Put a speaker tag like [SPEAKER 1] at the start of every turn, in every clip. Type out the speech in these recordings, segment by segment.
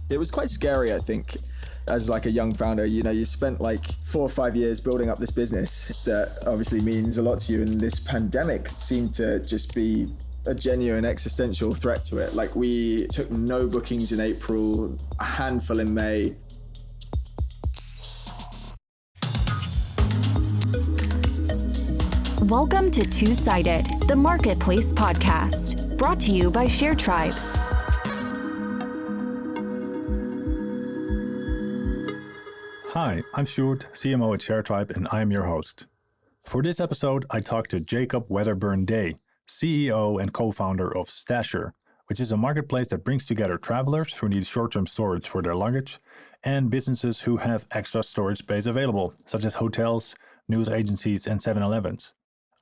[SPEAKER 1] It was quite scary, I think, as like a young founder. You spent like 4 or 5 years building up this business that obviously means a lot to you, and this pandemic seemed to just be a genuine existential threat to it. Like, we took no bookings in April, a handful in May.
[SPEAKER 2] Welcome to Two-Sided, the Marketplace podcast, brought to you by ShareTribe.
[SPEAKER 3] Hi, I'm Stuart, CMO at ShareTribe, and I am your host. For this episode, I talked to Jacob Wedderburn-Day, CEO and co-founder of Stasher, which is a marketplace that brings together travelers who need short-term storage for their luggage and businesses who have extra storage space available, such as hotels, news agencies, and 7-Elevens.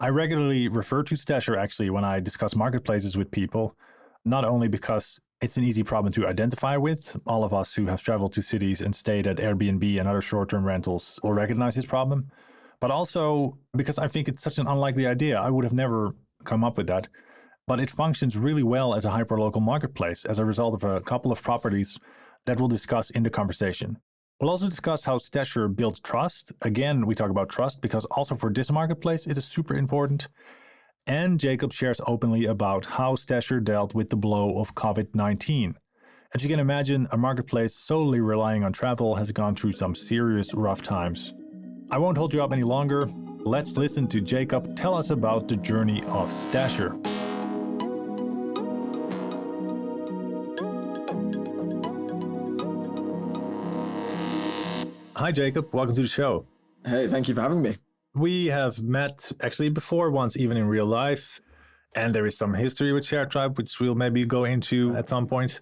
[SPEAKER 3] I regularly refer to Stasher actually when I discuss marketplaces with people, not only because it's an easy problem to identify with. All of us who have traveled to cities and stayed at Airbnb and other short-term rentals will recognize this problem, but also because I think it's such an unlikely idea. I would have never come up with that, but it functions really well as a hyperlocal marketplace as a result of a couple of properties that we'll discuss in the conversation. We'll also discuss how Stasher builds trust. Again, we talk about trust because also for this marketplace, it is super important. And Jacob shares openly about how Stasher dealt with the blow of COVID-19. As you can imagine, a marketplace solely relying on travel has gone through some serious rough times. I won't hold you up any longer. Let's listen to Jacob tell us about the journey of Stasher. Hi, Jacob. Welcome to the show.
[SPEAKER 1] Hey, thank you for having me.
[SPEAKER 3] We have met actually before once, even in real life. And there is some history with ShareTribe, which we'll maybe go into at some point.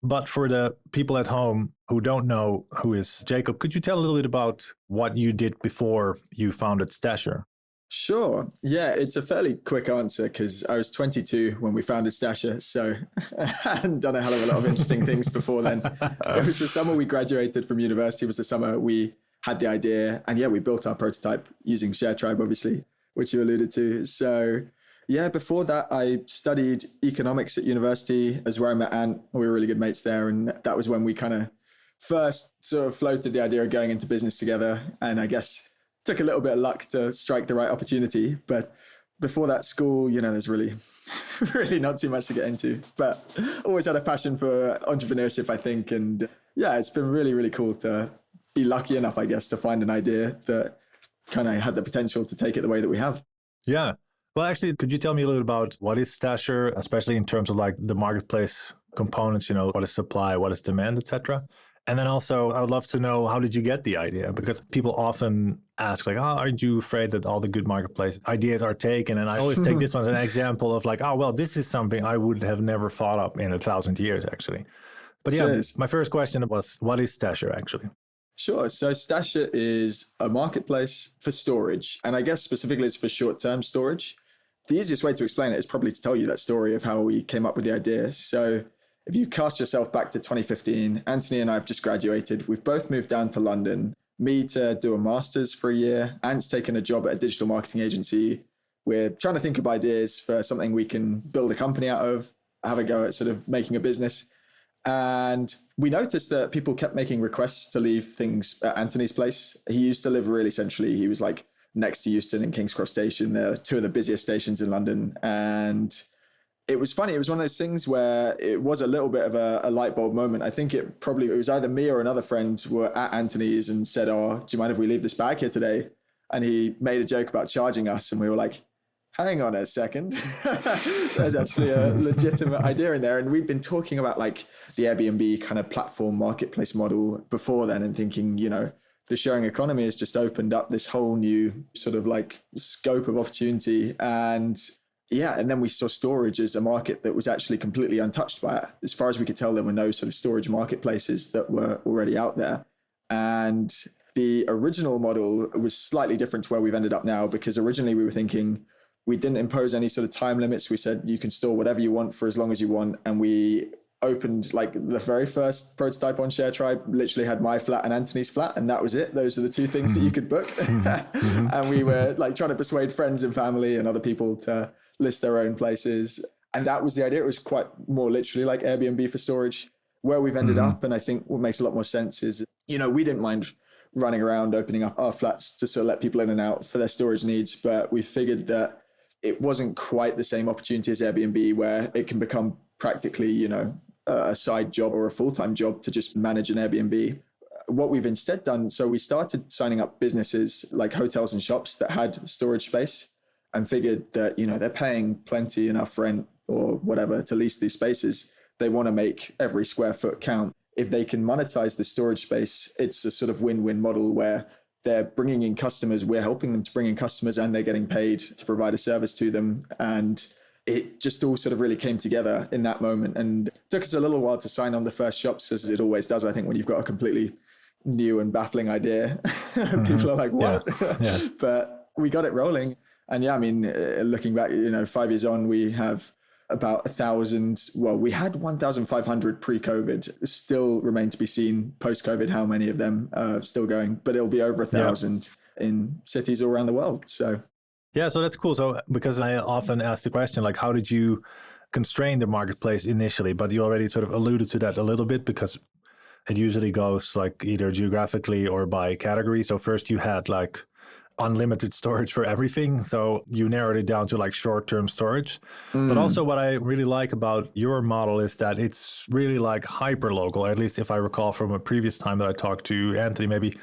[SPEAKER 3] But for the people at home who don't know who is Jacob, could you tell a little bit about what you did before you founded Stasher?
[SPEAKER 1] Sure. Yeah, it's a fairly quick answer because I was 22 when we founded Stasher, so I hadn't done a hell of a lot of interesting things before then. It was the summer we graduated from university, was the summer we had the idea. And yeah, we built our prototype using ShareTribe, obviously, which you alluded to. So yeah, before that, I studied economics at university, as where I met Ant. We were really good mates there. And that was when we kind of first sort of floated the idea of going into business together. And I guess took a little bit of luck to strike the right opportunity. But before that, school, there's really not too much to get into, but always had a passion for entrepreneurship, I think. And yeah, it's been really, really cool to be lucky enough, I guess, to find an idea that kind of had the potential to take it the way that we have.
[SPEAKER 3] Yeah. Well, actually, could you tell me a little bit about what is Stasher, especially in terms of like the marketplace components, what is supply, what is demand, etc. And then also, I would love to know, how did you get the idea? Because people often ask, like, aren't you afraid that all the good marketplace ideas are taken? And I always take this one as an example of like, this is something I would have never thought of in 1,000 years, actually. But yeah, my first question was, what is Stasher actually?
[SPEAKER 1] Sure. So Stasher is a marketplace for storage. And I guess specifically it's for short-term storage. The easiest way to explain it is probably to tell you that story of how we came up with the idea. So if you cast yourself back to 2015, Anthony and I have just graduated. We've both moved down to London, me to do a master's for a year. Ant's taken a job at a digital marketing agency. We're trying to think of ideas for something we can build a company out of, have a go at sort of making a business. And we noticed that people kept making requests to leave things at Anthony's place. He used to live really centrally. He was like next to Euston and King's Cross Station. They're two of the busiest stations in London. And it was funny. It was one of those things where it was a little bit of a light bulb moment. I think it was either me or another friend were at Anthony's and said, do you mind if we leave this bag here today? And he made a joke about charging us. And we were like, hang on a second. There's actually a legitimate idea in there. And we'd been talking about like the Airbnb kind of platform marketplace model before then and thinking, the sharing economy has just opened up this whole new sort of like scope of opportunity. And yeah, and then we saw storage as a market that was actually completely untouched by it. As far as we could tell, there were no sort of storage marketplaces that were already out there. And the original model was slightly different to where we've ended up now, because originally we were thinking we didn't impose any sort of time limits. We said you can store whatever you want for as long as you want. And we opened like the very first prototype on ShareTribe literally had my flat and Anthony's flat, and that was it. Those are the two things that you could book. And we were like trying to persuade friends and family and other people to list their own places. And that was the idea. It was quite more literally like Airbnb for storage. Where we've ended up, and I think what makes a lot more sense is, we didn't mind running around opening up our flats to sort of let people in and out for their storage needs, but we figured that it wasn't quite the same opportunity as Airbnb, where it can become practically, a side job or a full-time job to just manage an Airbnb. What we've instead done, so we started signing up businesses like hotels and shops that had storage space, and figured that, they're paying plenty enough rent or whatever to lease these spaces. They want to make every square foot count. If they can monetize the storage space, it's a sort of win-win model where they're bringing in customers, we're helping them to bring in customers, and they're getting paid to provide a service to them. And it just all sort of really came together in that moment. And it took us a little while to sign on the first shops, as it always does, I think, when you've got a completely new and baffling idea. People are like, what? Yeah. But we got it rolling. And yeah, I mean, looking back, 5 years on, we have about 1,000. Well, we had 1,500 pre-COVID. Still remain to be seen post-COVID how many of them are still going, but it'll be over 1,000 in cities all around the world. So
[SPEAKER 3] yeah, so that's cool. So because I often ask the question, like, how did you constrain the marketplace initially? But you already sort of alluded to that a little bit, because it usually goes like either geographically or by category. So first you had like unlimited storage for everything. So you narrowed it down to like short-term storage. But also what I really like about your model is that it's really like hyper-local, or at least if I recall from a previous time that I talked to Anthony, maybe,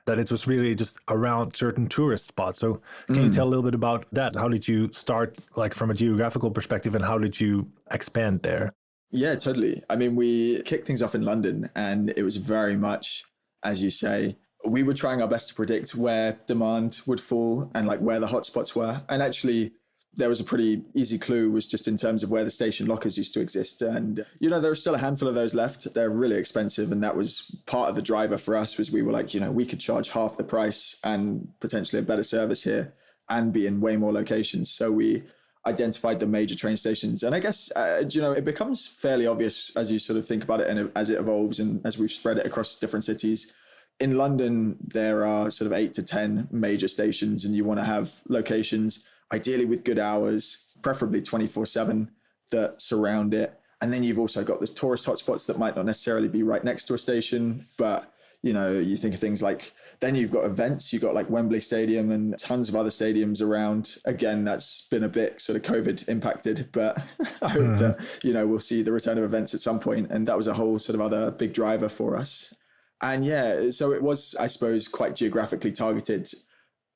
[SPEAKER 3] that it was really just around certain tourist spots. So can you tell a little bit about that? How did you start, like from a geographical perspective, and how did you expand there?
[SPEAKER 1] Yeah, totally. I mean, we kicked things off in London, and it was very much, as you say, we were trying our best to predict where demand would fall and like where the hotspots were. And actually, there was a pretty easy clue, was just in terms of where the station lockers used to exist. And, there are still a handful of those left. They're really expensive. And that was part of the driver for us, was we were like, we could charge half the price and potentially a better service here and be in way more locations. So we identified the major train stations. And I guess, it becomes fairly obvious as you sort of think about it and as it evolves and as we've spread it across different cities. In London, there are sort of 8 to 10 major stations, and you want to have locations, ideally with good hours, preferably 24/7, that surround it. And then you've also got the tourist hotspots that might not necessarily be right next to a station, but you think of things like, then you've got events, you've got like Wembley Stadium and tons of other stadiums around. Again, that's been a bit sort of COVID impacted, but I hope that, we'll see the return of events at some point. And that was a whole sort of other big driver for us. And yeah, so it was, I suppose, quite geographically targeted.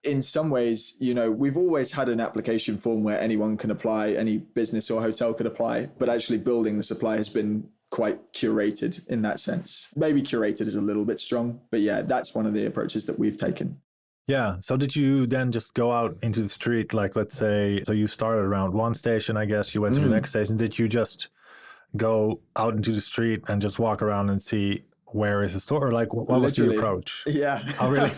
[SPEAKER 1] In some ways, we've always had an application form where anyone can apply, any business or hotel could apply, but actually building the supply has been quite curated in that sense. Maybe curated is a little bit strong, but yeah, that's one of the approaches that we've taken.
[SPEAKER 3] Yeah. So did you then just go out into the street, like, let's say, so you started around one station, I guess, you went to the next station. Did you just go out into the street and just walk around and see where is the store? Or like, what was the approach?
[SPEAKER 1] Yeah.
[SPEAKER 3] Oh, really?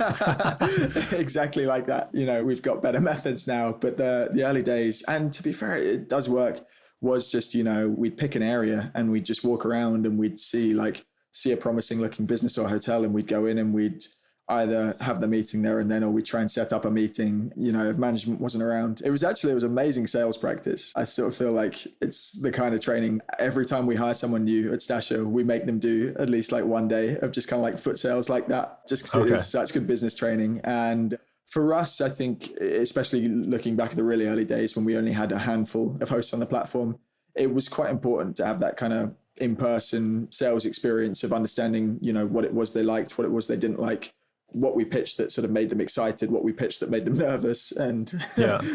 [SPEAKER 1] Exactly like that. We've got better methods now, but the early days, and to be fair, it does work, was just, we'd pick an area and we'd just walk around and we'd see a promising looking business or hotel, and we'd go in and we'd either have the meeting there and then, or we try and set up a meeting, if management wasn't around. It was amazing sales practice. I sort of feel like it's the kind of training, every time we hire someone new at Stasher, we make them do at least like one day of just kind of like foot sales like that, just because it is such good business training. And for us, I think, especially looking back at the really early days when we only had a handful of hosts on the platform, it was quite important to have that kind of in-person sales experience of understanding, what it was they liked, what it was they didn't like, what we pitched that sort of made them excited, what we pitched that made them nervous, and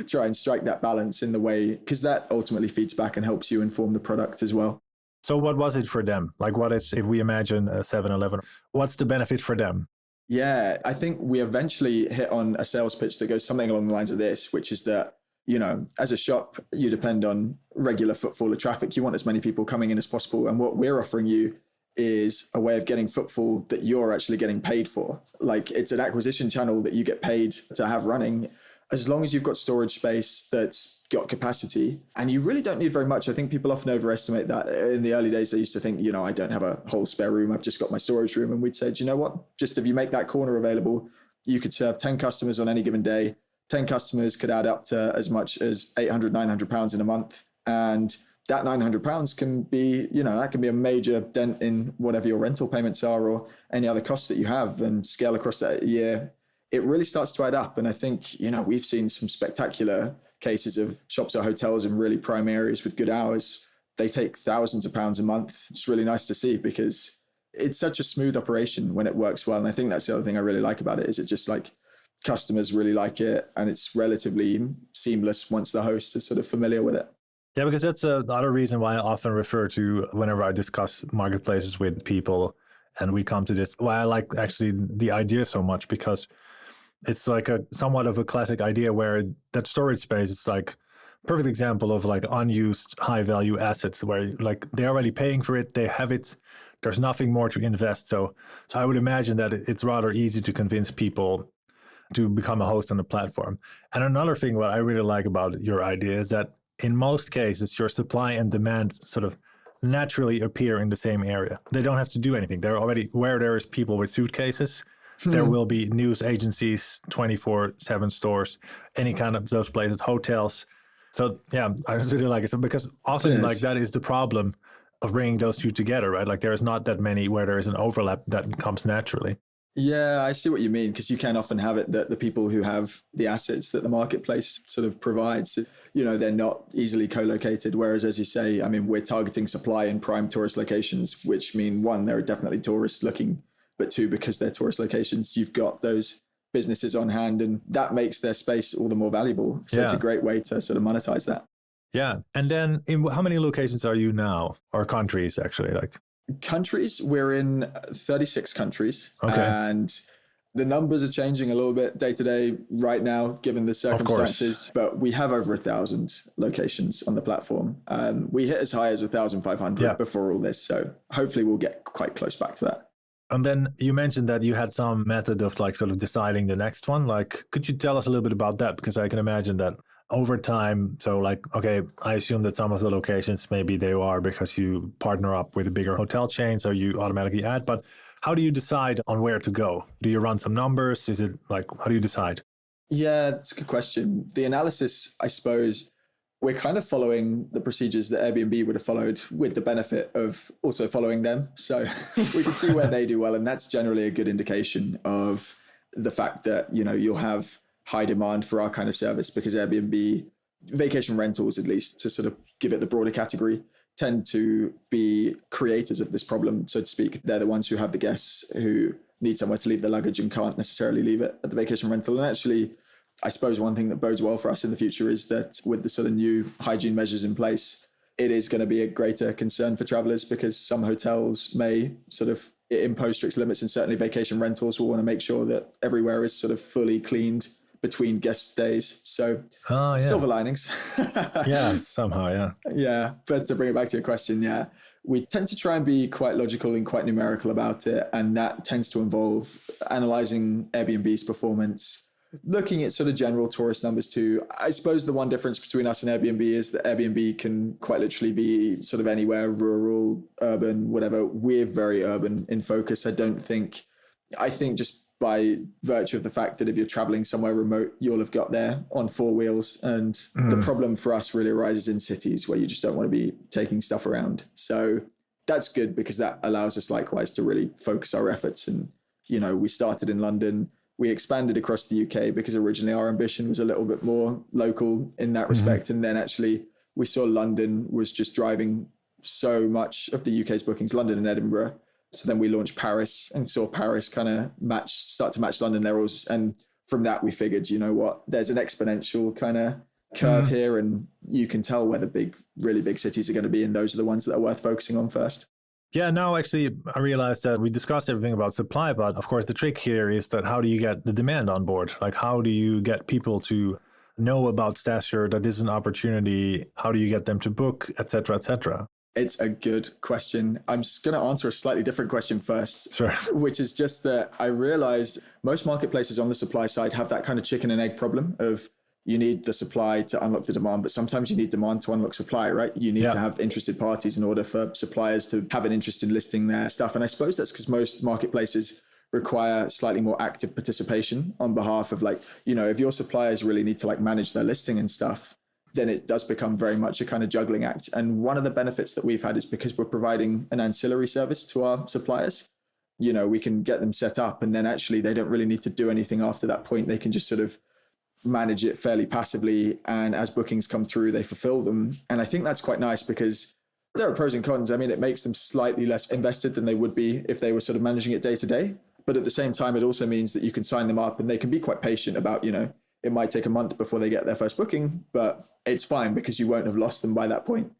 [SPEAKER 1] try and strike that balance in the way, because that ultimately feeds back and helps you inform the product as well.
[SPEAKER 3] So what was it for them? Like, what is, if we imagine a 7-Eleven, what's the benefit for them?
[SPEAKER 1] Yeah, I think we eventually hit on a sales pitch that goes something along the lines of this, which is that, as a shop, you depend on regular footfall of traffic. You want as many people coming in as possible. And what we're offering you is a way of getting footfall that you're actually getting paid for. Like, it's an acquisition channel that you get paid to have running, as long as you've got storage space that's got capacity. And you really don't need very much. I think people often overestimate that. In the early days, they used to think, I don't have a whole spare room, I've just got my storage room. And we'd say, do you know what? Just if you make that corner available, you could serve 10 customers on any given day. 10 customers could add up to as much as £800, £900 in a month. And that £900 can be, that can be a major dent in whatever your rental payments are or any other costs that you have, and scale across that year. It really starts to add up. And I think, we've seen some spectacular cases of shops or hotels in really prime areas with good hours. They take thousands of pounds a month. It's really nice to see because it's such a smooth operation when it works well. And I think that's the other thing I really like about it, is it just like customers really like it, and it's relatively seamless once the host is sort of familiar with it.
[SPEAKER 3] Yeah, because that's another reason why I often refer to, whenever I discuss marketplaces with people and we come to this, why I like actually the idea so much, because it's like a somewhat of a classic idea where that storage space is like a perfect example of like unused high value assets where like they're already paying for it, they have it, there's nothing more to invest. So I would imagine that it's rather easy to convince people to become a host on the platform. And another thing what I really like about your idea is that in most cases, your supply and demand sort of naturally appear in the same area. They don't have to do anything. They're already, where there is people with suitcases, there will be news agencies, 24/7 stores, any kind of those places, hotels. So yeah, I really like it. So because often like that is the problem of bringing those two together, right? Like there's not that many where there is an overlap that comes naturally.
[SPEAKER 1] Yeah, I see what you mean, because you can often have it that the people who have the assets that the marketplace sort of provides, they're not easily co-located. Whereas, as you say, I mean, we're targeting supply in prime tourist locations, which mean, one, there are definitely tourists looking, but two, because they're tourist locations, you've got those businesses on hand, and that makes their space all the more valuable. So It's a great way to sort of monetize that.
[SPEAKER 3] Yeah. And then how many locations are you now, or countries actually? Like
[SPEAKER 1] countries, we're in 36 countries.
[SPEAKER 3] Okay.
[SPEAKER 1] And the numbers are changing a little bit day to day right now, given the circumstances, but we have over 1,000 locations on the platform. We hit as high as 1,500 before all this. So hopefully we'll get quite close back to that.
[SPEAKER 3] And then you mentioned that you had some method of like sort of deciding the next one. Like, could you tell us a little bit about that? Because I can imagine that over time, so like, okay, I assume that some of the locations, maybe they are because you partner up with a bigger hotel chain, so you automatically add, but how do you decide on where to go? Do you run some numbers? Is it like, how do you decide?
[SPEAKER 1] Yeah, that's a good question. The analysis, I suppose, we're kind of following the procedures that Airbnb would have followed, with the benefit of also following them. So we can see where they do well. And that's generally a good indication of the fact that, you'll have high demand for our kind of service, because Airbnb, vacation rentals, at least to sort of give it the broader category, tend to be creators of this problem, so to speak. They're the ones who have the guests who need somewhere to leave their luggage and can't necessarily leave it at the vacation rental. And actually, I suppose one thing that bodes well for us in the future is that with the sort of new hygiene measures in place, it is going to be a greater concern for travelers, because some hotels may sort of impose strict limits, and certainly vacation rentals will want to make sure that everywhere is sort of fully cleaned between guest stays. So silver linings.
[SPEAKER 3] Yeah, somehow, yeah.
[SPEAKER 1] Yeah, but to bring it back to your question, we tend to try and be quite logical and quite numerical about it. And that tends to involve analyzing Airbnb's performance, looking at sort of general tourist numbers too. I suppose the one difference between us and Airbnb is that Airbnb can quite literally be sort of anywhere, rural, urban, whatever. We're very urban in focus. I think just by virtue of the fact that if you're traveling somewhere remote, you'll have got there on four wheels. And the problem for us really arises in cities where you just don't want to be taking stuff around. So that's good, because that allows us likewise to really focus our efforts. And, we started in London. We expanded across the UK because originally our ambition was a little bit more local in that respect. And then actually we saw London was just driving so much of the UK's bookings, London and Edinburgh. So then we launched Paris and saw Paris kind of start to match London levels. And from that, we figured, there's an exponential kind of curve here, and you can tell where the really big cities are going to be. And those are the ones that are worth focusing on first.
[SPEAKER 3] Yeah, now actually, I realized that we discussed everything about supply, but of course, the trick here is that how do you get the demand on board? Like, how do you get people to know about Stasher, that this is an opportunity? How do you get them to book, et cetera, et cetera?
[SPEAKER 1] It's a good question. I'm just going to answer a slightly different question first,
[SPEAKER 3] sure.
[SPEAKER 1] Which is just that I realized most marketplaces on the supply side have that kind of chicken and egg problem of you need the supply to unlock the demand, but sometimes you need demand to unlock supply, right? You need to have interested parties in order for suppliers to have an interest in listing their stuff. And I suppose that's because most marketplaces require slightly more active participation on behalf of if your suppliers really need to manage their listing and stuff, then it does become very much a kind of juggling act. And one of the benefits that we've had is because we're providing an ancillary service to our suppliers, we can get them set up, and then actually they don't really need to do anything after that point. They can just sort of manage it fairly passively. And as bookings come through, they fulfill them. And I think that's quite nice because there are pros and cons. I mean, it makes them slightly less invested than they would be if they were sort of managing it day to day. But at the same time, it also means that you can sign them up and they can be quite patient about, it might take a month before they get their first booking, but it's fine because you won't have lost them by that point.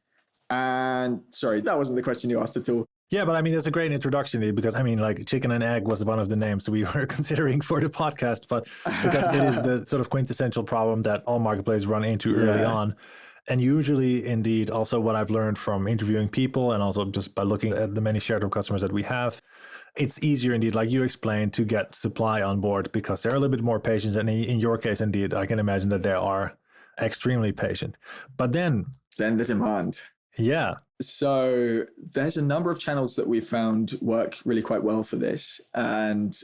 [SPEAKER 1] And sorry, that wasn't the question you asked at all.
[SPEAKER 3] Yeah, but I mean, it's a great introduction because like chicken and egg was one of the names we were considering for the podcast, but because it is the sort of quintessential problem that all marketplaces run into early on. And usually, indeed, also what I've learned from interviewing people and also just by looking at the many shared customers that we have, it's easier indeed, like you explained, to get supply on board because they're a little bit more patient. And in your case, indeed, I can imagine that they are extremely patient. But then
[SPEAKER 1] the demand.
[SPEAKER 3] Yeah.
[SPEAKER 1] So there's a number of channels that we've found work really quite well for this. And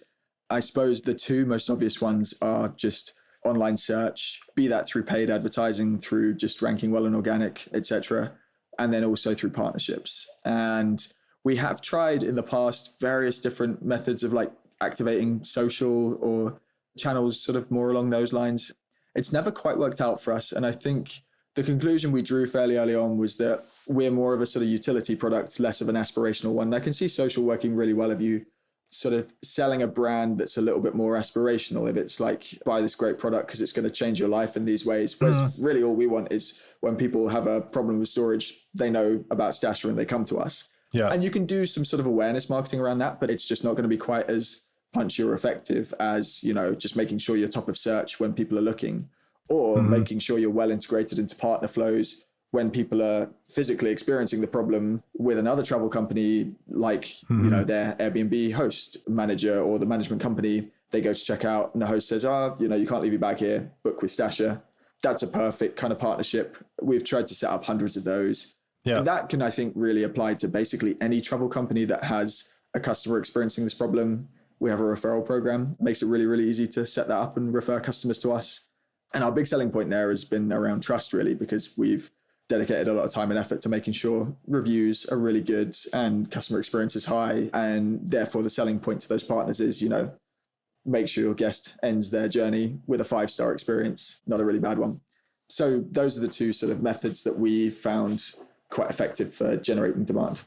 [SPEAKER 1] I suppose the two most obvious ones are just online search, be that through paid advertising, through just ranking well in organic, etc., and then also through partnerships. And we have tried in the past various different methods of like activating social or channels sort of more along those lines. It's never quite worked out for us. And I think the conclusion we drew fairly early on was that we're more of a sort of utility product, less of an aspirational one. And I can see social working really well if you sort of selling a brand that's a little bit more aspirational, if it's like, buy this great product because it's going to change your life in these ways. Whereas really all we want is when people have a problem with storage, they know about Stasher and they come to us.
[SPEAKER 3] Yeah.
[SPEAKER 1] And you can do some sort of awareness marketing around that, but it's just not going to be quite as punchy or effective as, just making sure you're top of search when people are looking, or making sure you're well integrated into partner flows when people are physically experiencing the problem with another travel company, like, their Airbnb host manager or the management company. They go to check out and the host says, you can't leave your bag here, book with Stasher. That's a perfect kind of partnership. We've tried to set up hundreds of those. Yeah. And that can, I think, really apply to basically any travel company that has a customer experiencing this problem. We have a referral program. It makes it really, really easy to set that up and refer customers to us. And our big selling point there has been around trust, really, because we've dedicated a lot of time and effort to making sure reviews are really good and customer experience is high. And therefore, the selling point to those partners is, make sure your guest ends their journey with a 5-star experience, not a really bad one. So those are the two sort of methods that we found quite effective for generating demand.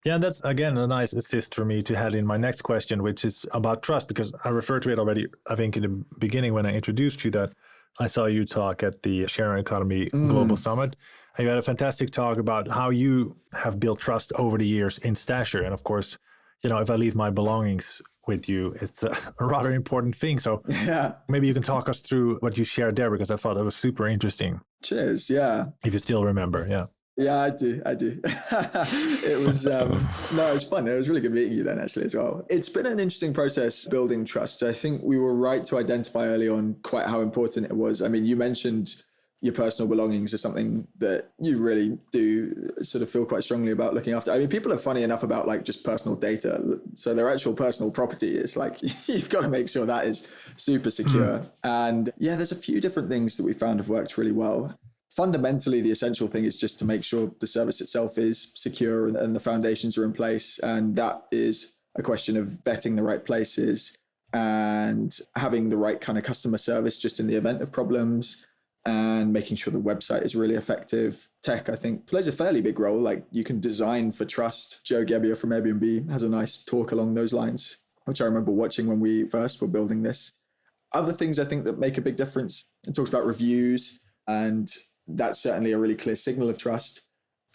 [SPEAKER 3] Yeah, that's, again, a nice assist for me to head in my next question, which is about trust, because I referred to it already, I think, in the beginning when I introduced you, that I saw you talk at the Sharing Economy Global Summit. And you had a fantastic talk about how you have built trust over the years in Stasher. And of course, if I leave my belongings with you, it's a rather important thing. So maybe you can talk us through what you shared there, because I thought it was super interesting.
[SPEAKER 1] Cheers. Yeah.
[SPEAKER 3] If you still remember. Yeah.
[SPEAKER 1] Yeah, I do. It was, it was fun. It was really good meeting you then, actually, as well. It's been an interesting process building trust. I think we were right to identify early on quite how important it was. I mean, you mentioned your personal belongings are something that you really do sort of feel quite strongly about looking after. I mean, people are funny enough about like just personal data. So their actual personal property is like, you've got to make sure that is super secure. And yeah, there's a few different things that we found have worked really well. Fundamentally, the essential thing is just to make sure the service itself is secure and the foundations are in place. And that is a question of vetting the right places and having the right kind of customer service just in the event of problems, and making sure the website is really effective. Tech, I think, plays a fairly big role. Like, you can design for trust. Joe Gebbia from Airbnb has a nice talk along those lines, which I remember watching when we first were building this. Other things I think that make a big difference, it talks about reviews, and that's certainly a really clear signal of trust.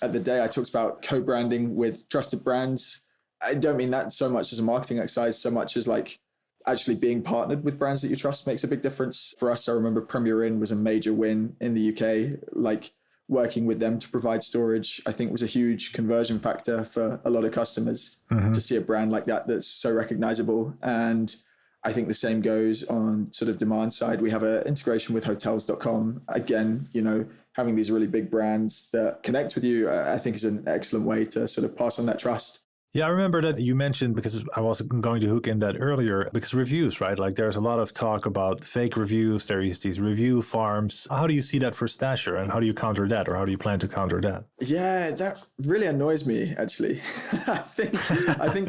[SPEAKER 1] At the day, I talked about co-branding with trusted brands. I don't mean that so much as a marketing exercise, so much as like actually being partnered with brands that you trust makes a big difference. For us, I remember Premier Inn was a major win in the UK. Like, working with them to provide storage, I think, was a huge conversion factor for a lot of customers to see a brand like that that's so recognizable. And I think the same goes on sort of demand side. We have an integration with hotels.com. Again, having these really big brands that connect with you, I think is an excellent way to sort of pass on that trust.
[SPEAKER 3] Yeah, I remember that you mentioned, because I was going to hook in that earlier, because reviews, right? Like there's a lot of talk about fake reviews. There is these review farms. How do you see that for Stasher, and how do you counter that, or how do you plan to counter that?
[SPEAKER 1] Yeah, that really annoys me, actually. I think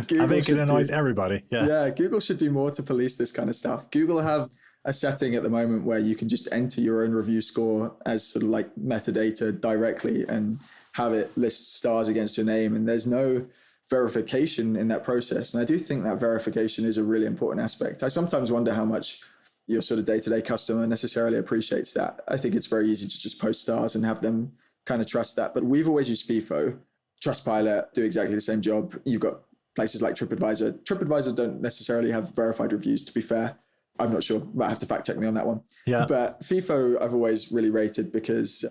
[SPEAKER 1] Google
[SPEAKER 3] I think it annoys everybody.
[SPEAKER 1] Yeah, Google should do more to police this kind of stuff. Google have a setting at the moment where you can just enter your own review score as sort of like metadata directly and have it list stars against your name. And there's no verification in that process. And I do think that verification is a really important aspect. I sometimes wonder how much your sort of day-to-day customer necessarily appreciates that. I think it's very easy to just post stars and have them kind of trust that. But we've always used FIFO. Trustpilot do exactly the same job. You've got places like TripAdvisor. TripAdvisor don't necessarily have verified reviews, to be fair. I'm not sure, might have to fact check me on that one.
[SPEAKER 3] Yeah.
[SPEAKER 1] But FIFO I've always really rated because,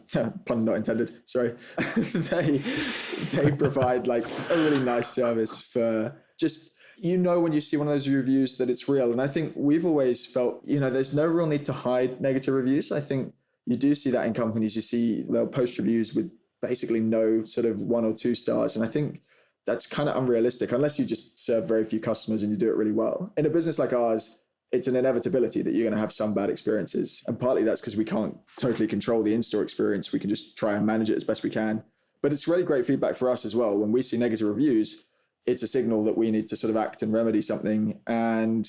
[SPEAKER 1] pun not intended, sorry, they provide like a really nice service for just, when you see one of those reviews that it's real. And I think we've always felt, there's no real need to hide negative reviews. I think you do see that in companies. You see they'll post reviews with basically no sort of 1 or 2 stars. And I think that's kind of unrealistic unless you just serve very few customers and you do it really well. In a business like ours, it's an inevitability that you're going to have some bad experiences. And partly that's because we can't totally control the in-store experience. We can just try and manage it as best we can. But it's really great feedback for us as well. When we see negative reviews, it's a signal that we need to sort of act and remedy something. And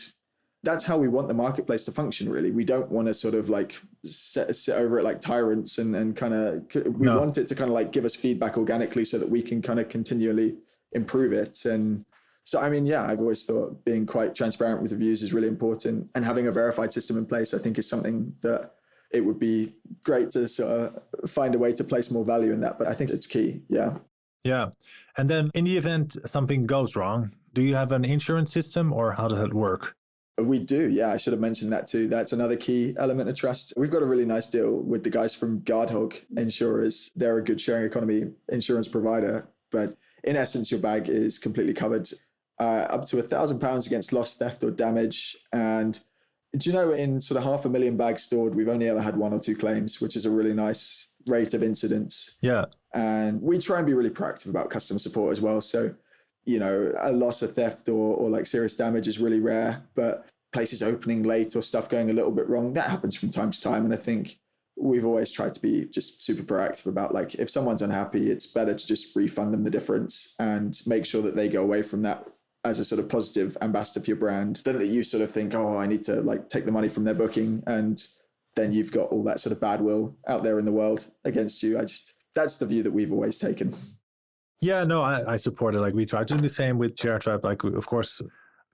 [SPEAKER 1] that's how we want the marketplace to function, really. We don't want to sort of like sit over it like tyrants and kind of, we want it to kind of like give us feedback organically so that we can kind of continually improve it. And so, I mean, yeah, I've always thought being quite transparent with reviews is really important, and having a verified system in place, I think, is something that it would be great to sort of find a way to place more value in that. But I think it's key. Yeah.
[SPEAKER 3] Yeah. And then in the event something goes wrong, do you have an insurance system, or how does it work?
[SPEAKER 1] We do. Yeah, I should have mentioned that too. That's another key element of trust. We've got a really nice deal with the guys from Guardhog Insurers. They're a good sharing economy insurance provider, but in essence, your bag is completely covered. Up to £1,000 against loss, theft, or damage. And do you know, in sort of 500,000 bags stored, we've only ever had 1 or 2 claims, which is a really nice rate of incidents.
[SPEAKER 3] Yeah.
[SPEAKER 1] And we try and be really proactive about customer support as well. So, a loss, of theft, or like serious damage is really rare, but places opening late or stuff going a little bit wrong, that happens from time to time. And I think we've always tried to be just super proactive about, like, if someone's unhappy, it's better to just refund them the difference and make sure that they go away from that as a sort of positive ambassador for your brand, than that you sort of think, oh, I need to like take the money from their booking, and then you've got all that sort of bad will out there in the world against you. That's the view that we've always taken.
[SPEAKER 3] Yeah, no, I support it. Like, we try to do the same with ShareTribe. Like, we, of course,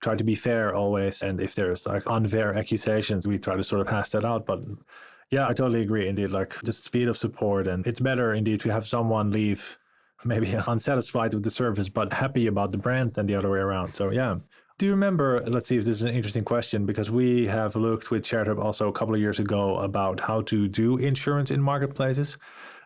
[SPEAKER 3] try to be fair always. And if there's like unfair accusations, we try to sort of pass that out. But yeah, I totally agree. Indeed, like the speed of support, and it's better indeed to have someone leave maybe unsatisfied with the service, but happy about the brand, than the other way around. So yeah. Do you remember, let's see if this is an interesting question, because we have looked with ShareTribe also a couple of years ago about how to do insurance in marketplaces.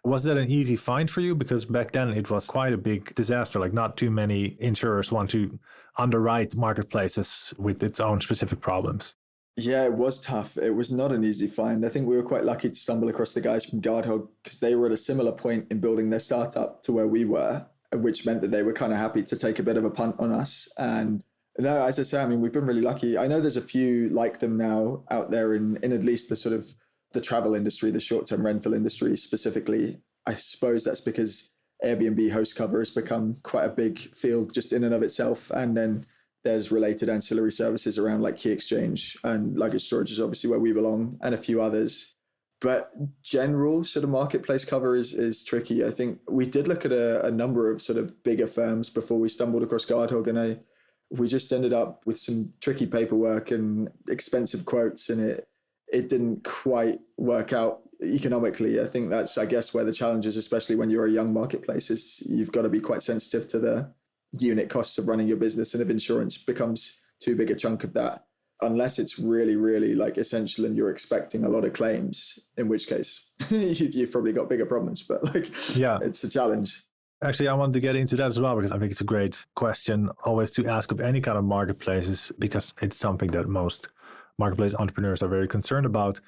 [SPEAKER 3] Was that an easy find for you? Because back then it was quite a big disaster. Like, not too many insurers want to underwrite marketplaces with its own specific problems.
[SPEAKER 1] Yeah, it was tough. It was not an easy find. I think we were quite lucky to stumble across the guys from Guardhog, because they were at a similar point in building their startup to where we were, which meant that they were kind of happy to take a bit of a punt on us. And no, as I say, I mean, we've been really lucky. I know there's a few like them now out there in at least the sort of the travel industry, the short-term rental industry specifically. I suppose that's because Airbnb host cover has become quite a big field just in and of itself. And then there's related ancillary services around like key exchange, and luggage storage is obviously where we belong, and a few others. But general sort of marketplace cover is tricky. I think we did look at a number of sort of bigger firms before we stumbled across Guardhog, and we just ended up with some tricky paperwork and expensive quotes, and it didn't quite work out economically. I think that's, I guess, where the challenge is, especially when you're a young marketplace, is you've got to be quite sensitive to the unit costs of running your business. And if insurance becomes too big a chunk of that, unless it's really, really like essential and you're expecting a lot of claims, in which case you've probably got bigger problems. But like, yeah, it's a challenge.
[SPEAKER 3] Actually, I want to get into that as well, because I think it's a great question always to ask of any kind of marketplaces, because it's something that most marketplace entrepreneurs are very concerned about.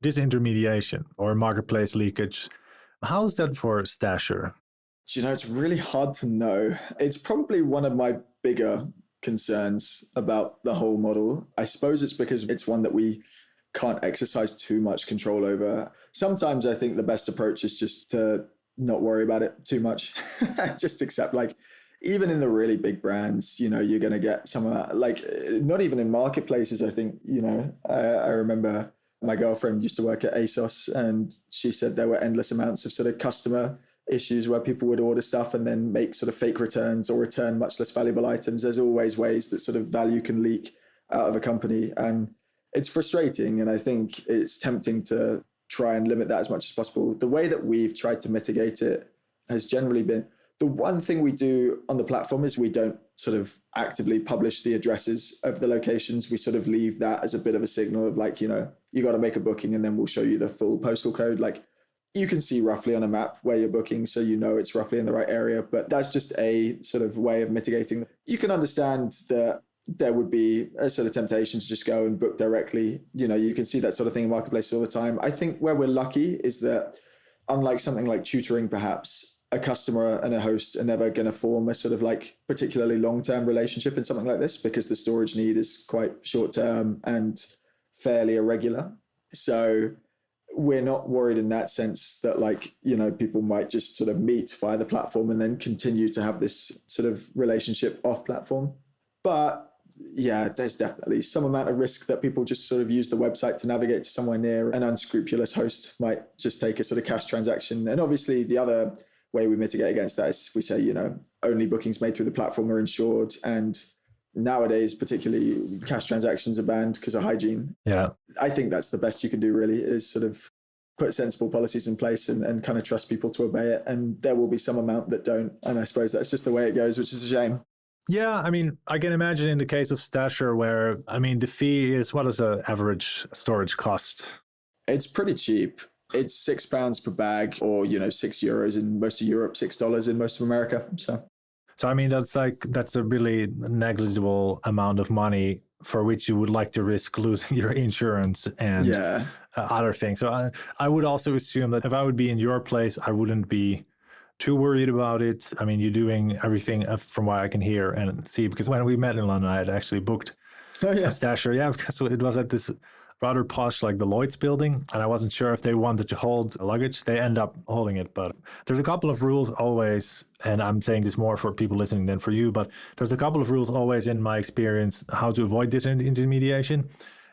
[SPEAKER 3] Disintermediation or marketplace leakage. How's that for Stasher?
[SPEAKER 1] Do you know, it's really hard to know. It's probably one of my bigger concerns about the whole model. I suppose it's because it's one that we can't exercise too much control over. Sometimes I think the best approach is just to not worry about it too much. Just accept, like, even in the really big brands, you know, you're going to get some, like, not even in marketplaces. I think, you know, I remember my girlfriend used to work at ASOS, and she said there were endless amounts of sort of customer issues where people would order stuff and then make sort of fake returns or return much less valuable items. There's always ways that sort of value can leak out of a company, and it's frustrating. And I think it's tempting to try and limit that as much as possible. The way that we've tried to mitigate it has generally been, the one thing we do on the platform is we don't sort of actively publish the addresses of the locations. We sort of leave that as a bit of a signal of, like, you know, you got to make a booking and then we'll show you the full postal code. Like, you can see roughly on a map where you're booking, so you know it's roughly in the right area, but that's just a sort of way of mitigating. You can understand that there would be a sort of temptation to just go and book directly. You know, you can see that sort of thing in marketplace all the time. I think where we're lucky is that, unlike something like tutoring, perhaps, a customer and a host are never going to form a sort of like particularly long-term relationship in something like this, because the storage need is quite short-term and fairly irregular. So we're not worried in that sense that, like, you know, people might just sort of meet via the platform and then continue to have this sort of relationship off platform. But yeah, there's definitely some amount of risk that people just sort of use the website to navigate to somewhere near. An unscrupulous host might just take a sort of cash transaction. And obviously the other way we mitigate against that is we say, you know, only bookings made through the platform are insured. And nowadays, particularly, cash transactions are banned because of hygiene.
[SPEAKER 3] Yeah.
[SPEAKER 1] I think that's the best you can do, really, is sort of put sensible policies in place and kind of trust people to obey it. And there will be some amount that don't. And I suppose that's just the way it goes, which is a shame.
[SPEAKER 3] Yeah, I mean, I can imagine in the case of Stasher where, I mean, the fee is, what is the average storage cost?
[SPEAKER 1] It's pretty cheap. It's £6 per bag, or, you know, €6 in most of Europe, $6 in most of America. So
[SPEAKER 3] I mean, that's a really negligible amount of money for which you would like to risk losing your insurance and other things. So I would also assume that if I would be in your place, I wouldn't be too worried about it. I mean, you're doing everything from what I can hear and see, because when we met in London, I had actually booked a Stasher. Yeah, because it was at this rather posh, like the Lloyd's building, and I wasn't sure if they wanted to hold luggage. They end up holding it, but there's a couple of rules always, and I'm saying this more for people listening than for you, but there's a couple of rules always in my experience how to avoid this intermediation.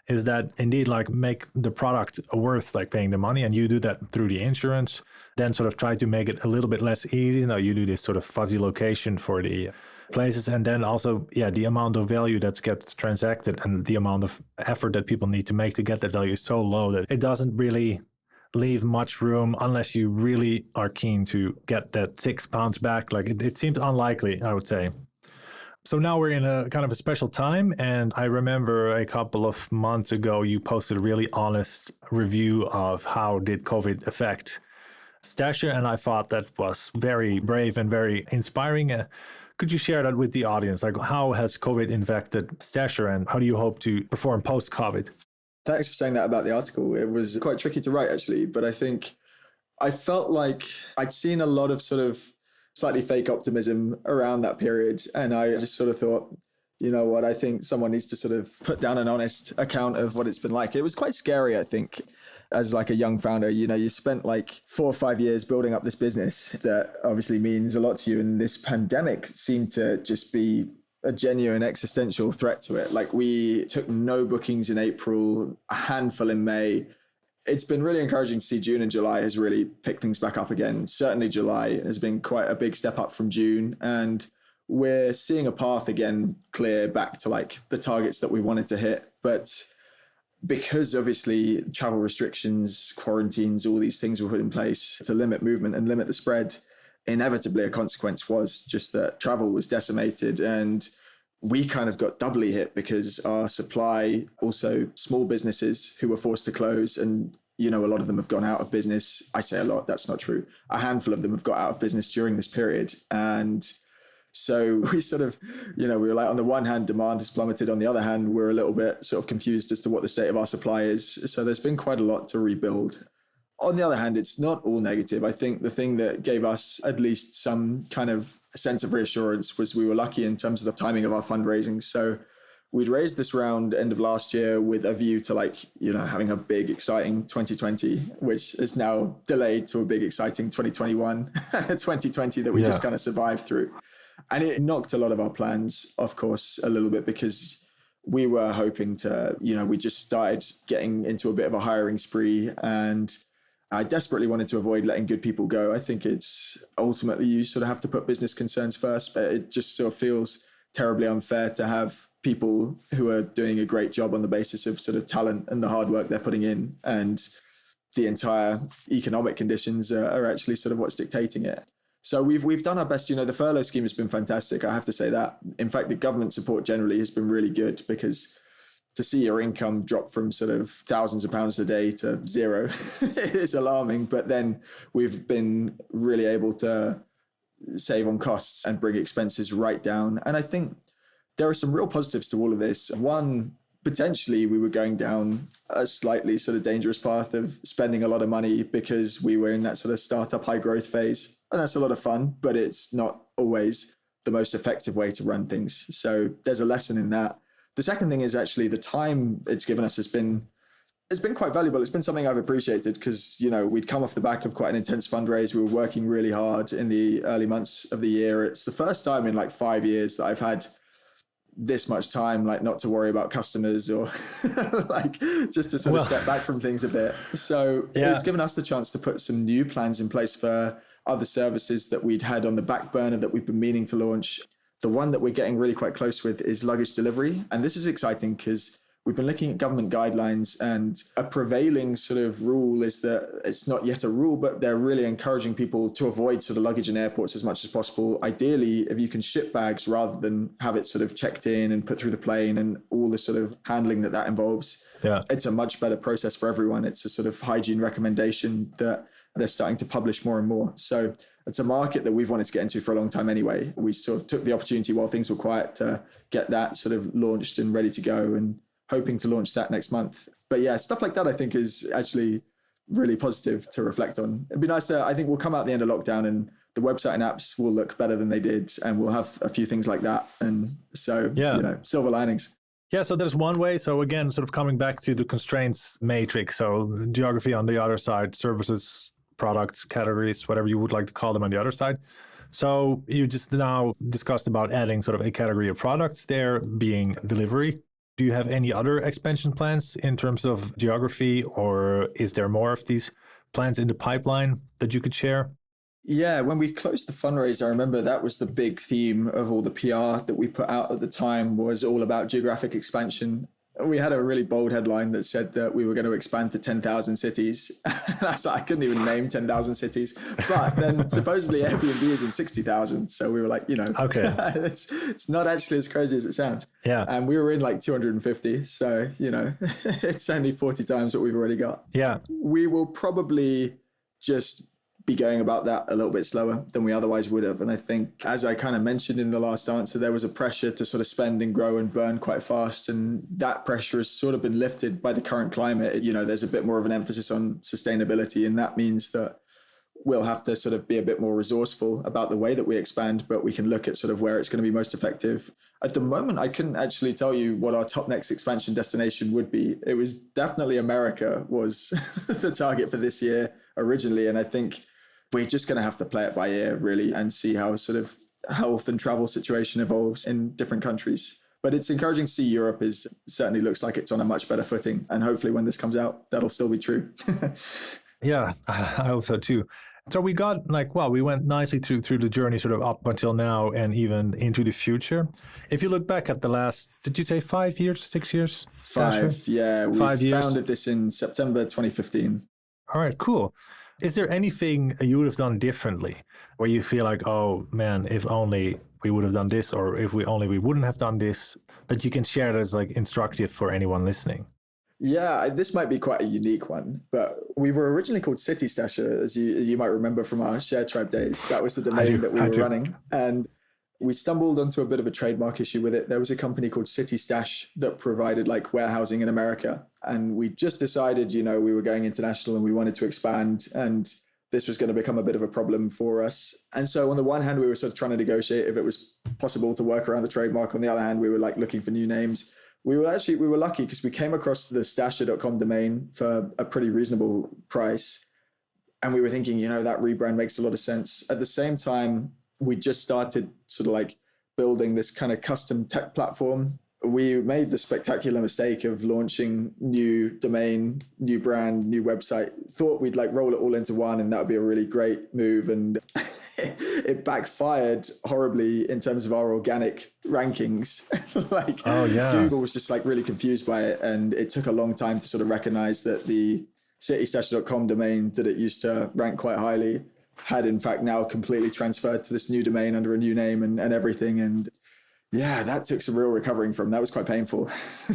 [SPEAKER 3] Is that indeed, like, make the product worth like paying the money, and you do that through the insurance. Then sort of try to make it a little bit less easy. You know, you do this sort of fuzzy location for the places, and then also, the amount of value that gets transacted and the amount of effort that people need to make to get that value is so low that it doesn't really leave much room unless you really are keen to get that £6 back. Like, it seems unlikely, I would say. So now we're in a kind of a special time, and I remember a couple of months ago you posted a really honest review of how did COVID affect Stasher, and I thought that was very brave and very inspiring. Could you share that with the audience? Like, how has COVID infected Stasher, and how do you hope to perform post-COVID?
[SPEAKER 1] Thanks for saying that about the article. It was quite tricky to write, actually, but I think I felt like I'd seen a lot of sort of slightly fake optimism around that period. And I just sort of thought, you know what, I think someone needs to sort of put down an honest account of what it's been like. It was quite scary, I think, as like a young founder. You know, you spent like 4 or 5 years building up this business that obviously means a lot to you. And this pandemic seemed to just be a genuine existential threat to it. Like, we took no bookings in April, a handful in May. It's been really encouraging to see June and July has really picked things back up again. Certainly July has been quite a big step up from June. And we're seeing a path again clear back to like the targets that we wanted to hit. But because obviously travel restrictions, quarantines, all these things were put in place to limit movement and limit the spread, inevitably a consequence was just that travel was decimated. And we kind of got doubly hit because our supply, also small businesses who were forced to close, and, you know, a lot of them have gone out of business. I say a lot, that's not true. A handful of them have got out of business during this period. And so we sort of, you know, we were like, on the one hand, demand has plummeted. On the other hand, we're a little bit sort of confused as to what the state of our supply is. So there's been quite a lot to rebuild. On the other hand, it's not all negative. I think the thing that gave us at least some kind of sense of reassurance was we were lucky in terms of the timing of our fundraising. So we'd raised this round end of last year with a view to having a big, exciting 2020, which is now delayed to a big, exciting 2021, 2020 that we just kind of survived through. And it knocked a lot of our plans, of course, a little bit because we were hoping to, we just started getting into a bit of a hiring spree, and I desperately wanted to avoid letting good people go. I think it's ultimately you sort of have to put business concerns first, but it just sort of feels terribly unfair to have people who are doing a great job on the basis of sort of talent and the hard work they're putting in, and the entire economic conditions are actually sort of what's dictating it. So we've done our best. The furlough scheme has been fantastic. I have to say that. In fact, the government support generally has been really good, because to see your income drop from sort of thousands of pounds a day to zero is alarming. But then we've been really able to save on costs and bring expenses right down. And I think there are some real positives to all of this. One, potentially we were going down a slightly sort of dangerous path of spending a lot of money because we were in that sort of startup high growth phase. And that's a lot of fun, but it's not always the most effective way to run things. So there's a lesson in that. The second thing is actually the time it's given us has been quite valuable. It's been something I've appreciated because, we'd come off the back of quite an intense fundraise. We were working really hard in the early months of the year. It's the first time in 5 years that I've had this much time, not to worry about customers or just to sort of step back from things a bit. So it's given us the chance to put some new plans in place for other services that we'd had on the back burner that we've been meaning to launch. The one that we're getting really quite close with is luggage delivery. And this is exciting because we've been looking at government guidelines, and a prevailing sort of rule is that it's not yet a rule, but they're really encouraging people to avoid sort of luggage in airports as much as possible. Ideally, if you can ship bags rather than have it sort of checked in and put through the plane and all the sort of handling that involves, it's a much better process for everyone. It's a sort of hygiene recommendation that they're starting to publish more and more. So it's a market that we've wanted to get into for a long time anyway. We sort of took the opportunity while things were quiet to get that sort of launched and ready to go, and hoping to launch that next month. But yeah, stuff like that I think is actually really positive to reflect on. It'd be nice I think we'll come out the end of lockdown and the website and apps will look better than they did, and we'll have a few things like that. And so, silver linings.
[SPEAKER 3] Yeah, so there's one way. So again, sort of coming back to the constraints matrix. So geography on the other side, services, products, categories, whatever you would like to call them on the other side. So you just now discussed about adding sort of a category of products there, being delivery. Do you have any other expansion plans in terms of geography, or is there more of these plans in the pipeline that you could share?
[SPEAKER 1] Yeah, when we closed the fundraiser, I remember that was the big theme of all the PR that we put out at the time, was all about geographic expansion. We had a really bold headline that said that we were going to expand to 10,000 cities. And I couldn't even name 10,000 cities. But then supposedly Airbnb is in 60,000. So we were like, okay, it's not actually as crazy as it sounds.
[SPEAKER 3] Yeah.
[SPEAKER 1] And we were in 250. So, it's only 40 times what we've already got.
[SPEAKER 3] Yeah.
[SPEAKER 1] We will probably just be going about that a little bit slower than we otherwise would have. And I think, as I kind of mentioned in the last answer, there was a pressure to sort of spend and grow and burn quite fast. And that pressure has sort of been lifted by the current climate. There's a bit more of an emphasis on sustainability. And that means that we'll have to sort of be a bit more resourceful about the way that we expand, but we can look at sort of where it's going to be most effective. At the moment, I couldn't actually tell you what our top next expansion destination would be. It was definitely America was the target for this year originally. And I think we're just going to have to play it by ear, really, and see how sort of health and travel situation evolves in different countries. But it's encouraging to see Europe certainly looks like it's on a much better footing. And hopefully when this comes out, that'll still be true.
[SPEAKER 3] Yeah, I hope so too. So we got we went nicely through the journey sort of up until now and even into the future. If you look back at the last, did you say 5 years, 6 years?
[SPEAKER 1] 5, yeah. We
[SPEAKER 3] 5 years.
[SPEAKER 1] Founded this in September 2015.
[SPEAKER 3] All right, cool. Is there anything you would have done differently where you feel like, oh man, if only we would have done this, or if we wouldn't have done this, that you can share as instructive for anyone listening?
[SPEAKER 1] Yeah, this might be quite a unique one, but we were originally called City Stasher, as you might remember from our Share Tribe days. That was the domain that we were running. And We stumbled onto a bit of a trademark issue with it. There was a company called City Stash that provided like warehousing in America. And we just decided, we were going international and we wanted to expand, and this was going to become a bit of a problem for us. And so on the one hand, we were sort of trying to negotiate if it was possible to work around the trademark. On the other hand, we were like looking for new names. We were lucky because we came across the stasher.com domain for a pretty reasonable price. And we were thinking, that rebrand makes a lot of sense. At the same time, we just started sort of like building this kind of custom tech platform. We made the spectacular mistake of launching new domain, new brand, new website. Thought we'd like roll it all into one and that would be a really great move. And it backfired horribly in terms of our organic rankings. Google was just like really confused by it. And it took a long time to sort of recognize that the citystasher.com domain that it used to rank quite highly had in fact now completely transferred to this new domain under a new name and everything. And yeah, that took some real recovering from. That was quite painful.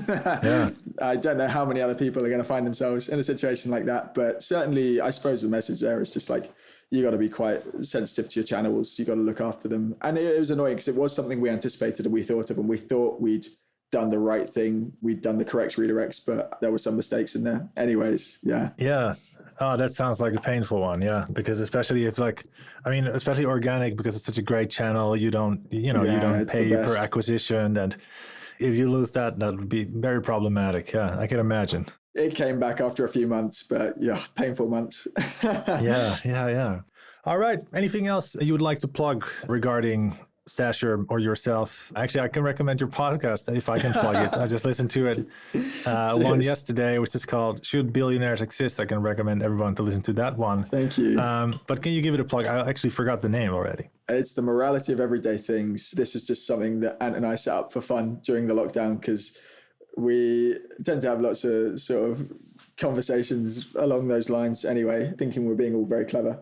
[SPEAKER 3] Yeah.
[SPEAKER 1] I don't know how many other people are going to find themselves in a situation like that, but certainly I suppose the message there is just like, you got to be quite sensitive to your channels. You got to look after them. And it was annoying because it was something we anticipated and we thought of, and we thought we'd done the right thing. We'd done the correct redirects, but there were some mistakes in there. Anyways, yeah.
[SPEAKER 3] Yeah. Oh, that sounds like a painful one. Yeah. Because especially if especially organic, because it's such a great channel, you don't pay per acquisition. And if you lose that would be very problematic. Yeah, I can imagine.
[SPEAKER 1] It came back after a few months, but yeah, painful months.
[SPEAKER 3] Yeah. All right. Anything else you would like to plug regarding Stasher or yourself? Actually, I can recommend your podcast if I can plug it. I just listened to it one yesterday, which is called Should Billionaires Exist? I can recommend everyone to listen to that one.
[SPEAKER 1] Thank you.
[SPEAKER 3] But can you give it a plug? I actually forgot the name already.
[SPEAKER 1] It's the morality of everyday things. This is just something that Ant and I set up for fun during the lockdown because we tend to have lots of sort of conversations along those lines anyway, thinking we're being all very clever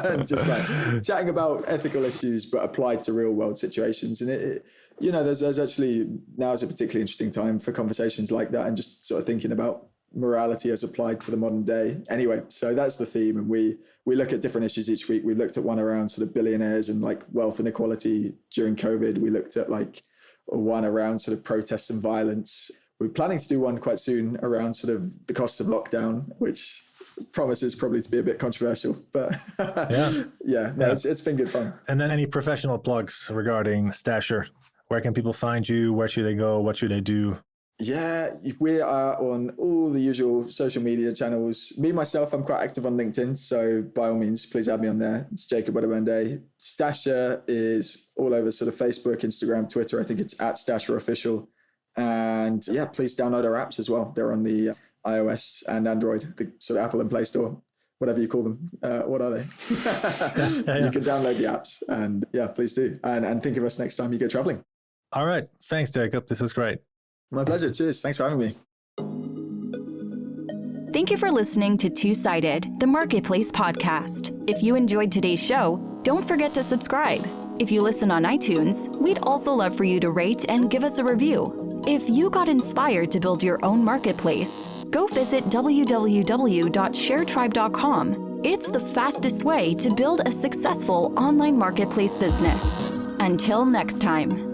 [SPEAKER 1] and just like chatting about ethical issues but applied to real world situations. And there's actually now is a particularly interesting time for conversations like that and just sort of thinking about morality as applied to the modern day. Anyway, so that's the theme, and we look at different issues each week. We looked at one around sort of billionaires and like wealth inequality during COVID. We looked at like one around sort of protests and violence. We're planning to do one quite soon around sort of the costs of lockdown, which promises probably to be a bit controversial, but it's been good fun.
[SPEAKER 3] And then any professional plugs regarding Stasher? Where can people find you? Where should they go? What should they do?
[SPEAKER 1] Yeah, we are on all the usual social media channels. Me, myself, I'm quite active on LinkedIn. So by all means, please add me on there. It's Jacob Wedderburn-Day. Stasher is all over sort of Facebook, Instagram, Twitter. I think it's @StasherOfficial. And yeah, please download our apps as well. They're on the iOS and Android, the sort of Apple and Play Store, whatever you call them. What are they? You can download the apps, and yeah, please do. And think of us next time you go traveling.
[SPEAKER 3] All right. Thanks, Jacob. This was great.
[SPEAKER 1] My pleasure. Cheers. Thanks for having me.
[SPEAKER 2] Thank you for listening to Two-Sided, the Marketplace podcast. If you enjoyed today's show, don't forget to subscribe. If you listen on iTunes, we'd also love for you to rate and give us a review. If you got inspired to build your own marketplace, go visit www.sharetribe.com. It's the fastest way to build a successful online marketplace business. Until next time.